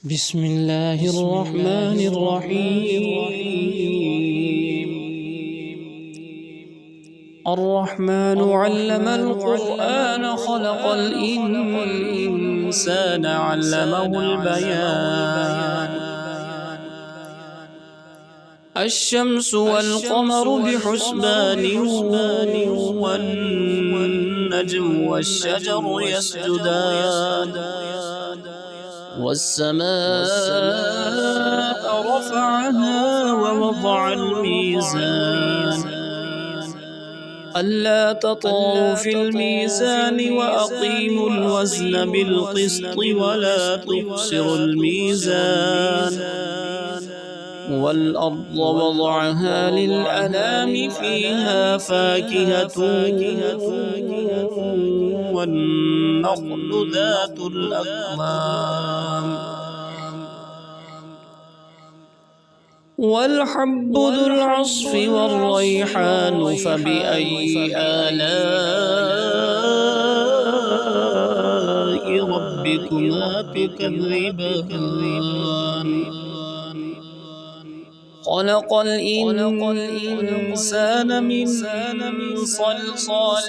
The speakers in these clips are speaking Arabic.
بسم الله الرحمن الرحيم. الرحمن علم القرآن خلق الإنسان علمه البيان. الشمس والقمر بحسبان والنجم والشجر يسجدان والسماء رفعها ووضع الميزان ألا تطغوا في الميزان وأقيموا الوزن بالقسط ولا تخسروا الميزان والأرض وضعها للأنام فيها فاكهة والنخل ذات الأكمام والحب ذو العصف والريحان فبأي آلاء ربكما تكذبان خلق الإنسان من صلصال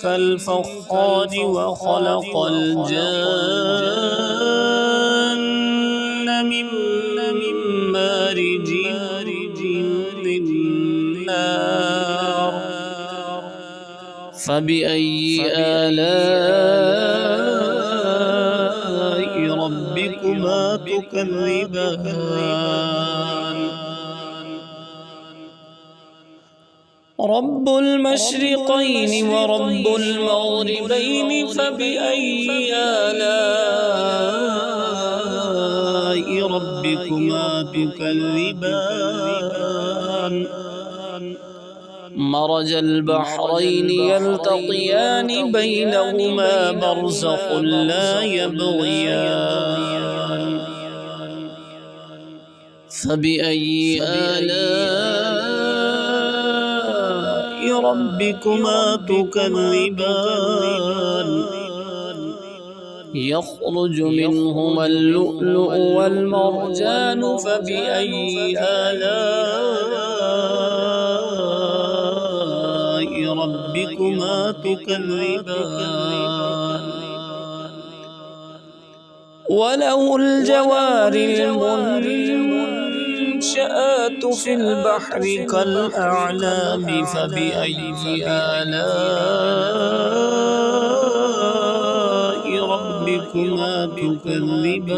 كالفخار وخلق الجان من مارج من نار فبأي آلاء ربكما تكذبان رب المشرقين ورب المغربين فبأي آلاء ربكما تكذبان مرج البحرين يلتقيان بينهما برزخ لا يبغيان فبأي آلاء ربكما تكذبان يخرج منهما اللؤلؤ والمرجان فبأي آلاء ربكما تكذبان وله الجوار المنشآت في البحر كالأعلام فبأي آلاء ربكما تكذبان